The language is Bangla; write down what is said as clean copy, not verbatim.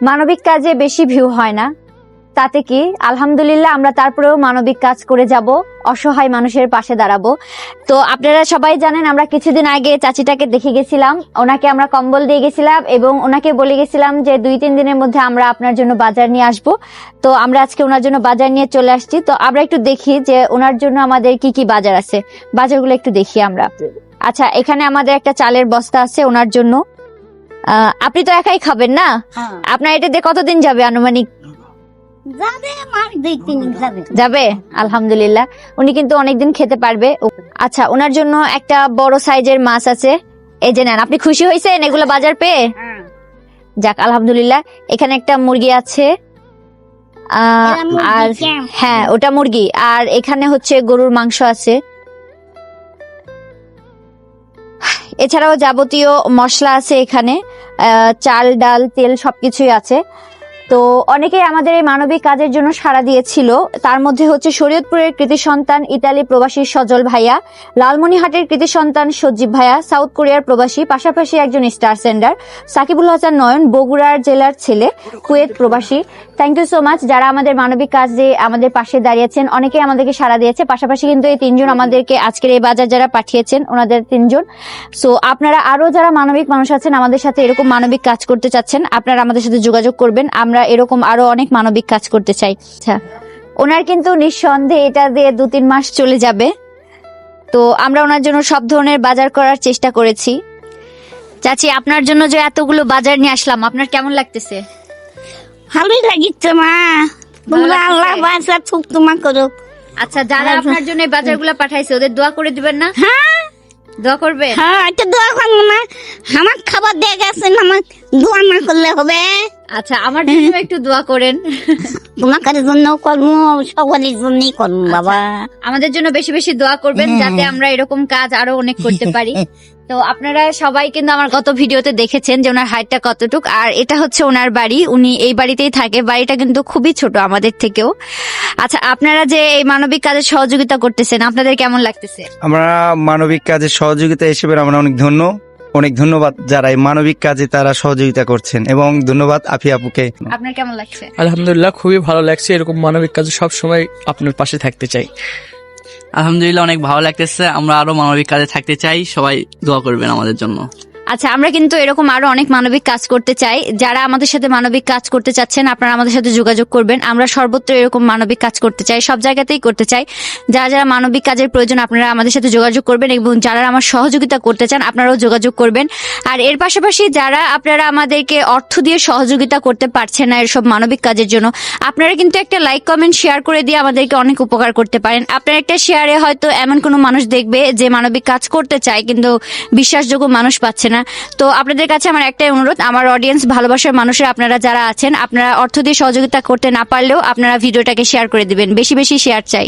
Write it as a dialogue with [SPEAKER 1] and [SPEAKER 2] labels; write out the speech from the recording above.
[SPEAKER 1] মানবিক কাজে বেশি ভিউ হয় না, তাতে কি আলহামদুলিল্লাহ আমরা তারপরেও মানবিক কাজ করে যাব, অসহায় মানুষের পাশে দাঁড়াবো। তো আপনারা সবাই জানেন আমরা কিছুদিন আগে চাচিটাকে দেখে গেছিলাম, ওনাকে আমরা কম্বল দিয়ে গেছিলাম এবং ওনাকে বলে গেছিলাম যে 2-3 দিনের মধ্যে আমরা আপনার জন্য বাজার নিয়ে আসব। তো আমরা আজকে ওনার জন্য বাজার নিয়ে চলে আসছি। তো আমরা একটু দেখি যে ওনার জন্য আমাদের কি কি বাজার আছে, বাজারগুলো একটু দেখি আমরা। আচ্ছা, এখানে আমাদের একটা চালের বস্তা আছে ওনার জন্য। আপনি তো একাই খাবেন না, আপনার এটা দিয়ে কতদিন যাবে আনুমানিক? যাবে আলহামদুলিল্লাহ, উনি কিন্তু অনেকদিন খেতে পারবে। আচ্ছা, ওনার জন্য একটা বড় সাইজের মাছ আছে, এই যে নেন। আপনি খুশি হয়েছেন এগুলো বাজার পেয়ে? যাক আলহামদুলিল্লাহ। এখানে একটা মুরগি আছে, আর হ্যাঁ ওটা মুরগি, আর এখানে হচ্ছে গরুর মাংস আছে। এছাড়াও যাবতীয় মশলা আছে এখানে, চাল ডাল তেল সবকিছুই আছে। তো অনেকেই আমাদের এই মানবিক কাজের জন্য সাড়া দিয়েছিল, তার মধ্যে হচ্ছে শরীয়তপুরের কৃতি সন্তান ইতালি প্রবাসী সজল ভাইয়া, লালমনিহাটের কৃতি সন্তান সজীব ভাইয়া, সাউথ কোরিয়ার প্রবাসী, পাশাপাশি একজন স্টার সেন্ডার সাকিবুল হাসান নয়ন, বগুড়ার জেলার ছেলে, কুয়েত প্রবাসী। থ্যাংক ইউ সো মাচ যারা আমাদের মানবিক কাজে আমাদের পাশে দাঁড়িয়েছেন, অনেকেই আমাদেরকে সাড়া দিয়েছে। পাশাপাশি কিন্তু এই 3 জন আমাদেরকে আজকের এই বাজার যারা পাঠিয়েছেন, ওনাদের 3 জন। সো আপনারা আরো যারা মানবিক মানুষ আছেন আমাদের সাথে এরকম মানবিক কাজ করতে চাচ্ছেন, আপনারা আমাদের সাথে যোগাযোগ করবেন। আমরা এরকম আরো অনেক মানবিক কাজ করতে চাই। আচ্ছা, ওনার কিন্তু নিঃসন্দেহে এটা দিয়ে 2-3 মাস চলে যাবে। তো আমরা ওনার জন্য সব ধরনের বাজার করার চেষ্টা করেছি। চাচি, আপনার জন্য যে এতগুলো বাজার নিয়ে আসলাম, আপনার কেমন লাগতেছে?
[SPEAKER 2] ভালোই লাগিচ্ছে মা, তোমরা আল্লাহ বাঁচা খুব তোমা করুক।
[SPEAKER 1] আচ্ছা, যারা আপনার জন্য এই বাজারগুলো পাঠাইছে ওদের দোয়া করে দিবেন না?
[SPEAKER 2] হ্যাঁ,
[SPEAKER 1] দোয়া করবে।
[SPEAKER 2] হ্যাঁ, এটা দোয়া করবো না, আমার খাবার দিয়ে গেছেন, আমার দোয়া না করলে হবে?
[SPEAKER 1] আচ্ছা, আমার জন্য একটু দোয়া করেন।
[SPEAKER 2] তোমার জন্য করবো, সকলের জন্যই করবো বাবা।
[SPEAKER 1] আমাদের জন্য বেশি বেশি দোয়া করবেন যাতে আমরা এরকম কাজ আরো অনেক করতে পারি। তো আপনারা সবাই কিন্তু আমার গত ভিডিওতে দেখেছেন যে ওনার হাইটটা কতটুক, আর এটা হচ্ছে ওনার বাড়ি, উনি এই বাড়িতেই থাকে। বাড়িটা কিন্তু খুবই ছোট আমাদের থেকেও। আচ্ছা, আপনারা যে এই মানবিক কাজে সহযোগিতা করতেছেন, আপনাদের কেমন লাগতেছে?
[SPEAKER 3] আমরা মানবিক কাজের সহযোগিতা হিসেবে আমরা অনেক ধন্যবাদ যারা এই মানবিক কাজে তারা সহযোগিতা করছেন, এবং ধন্যবাদ আফি আপুকে।
[SPEAKER 1] আপনার কেমন লাগছে?
[SPEAKER 4] আলহামদুলিল্লাহ, খুবই ভালো লাগছে। এরকম মানবিক কাজে সবসময় আপনার পাশে থাকতে চাই।
[SPEAKER 5] আলহামদুলিল্লাহ, অনেক ভালো লাগতেছে। আমরা আরো মানবিক কাজে থাকতে চাই, সবাই দোয়া করবেন আমাদের জন্য।
[SPEAKER 1] আচ্ছা, আমরা কিন্তু এরকম আরো অনেক মানবিক কাজ করতে চাই। যারা আমাদের সাথে মানবিক কাজ করতে চাচ্ছেন আপনারা আমাদের সাথে যোগাযোগ করবেন। আমরা সর্বত্র এরকম মানবিক কাজ করতে চাই, সব জায়গাতেই করতে চাই। যারা যারা মানবিক কাজের প্রয়োজন আপনারা আমাদের সাথে যোগাযোগ করবেন, এবং যারা আমার সহযোগিতা করতে চান আপনারাও যোগাযোগ করবেন। আর এর পাশাপাশি যারা আপনারা আমাদেরকে অর্থ দিয়ে সহযোগিতা করতে পারছেন না এসব মানবিক কাজের জন্য, আপনারা কিন্তু একটা লাইক কমেন্ট শেয়ার করে দিয়ে আমাদেরকে অনেক উপকার করতে পারেন। আপনার একটা শেয়ারে হয়তো এমন কোনো মানুষ দেখবে যে মানবিক কাজ করতে চায় কিন্তু বিশ্বাসযোগ্য মানুষ পাচ্ছে না। তো আপনাদের কাছে আমার একটাই অনুরোধ, আমার অডিয়েন্স ভালোবাসার মানুষের আপনারা যারা আছেন, আপনারা অর্থ দিয়ে সহযোগিতা করতে না পারলেও আপনারা ভিডিওটাকে শেয়ার করে দিবেন, বেশি বেশি শেয়ার চাই।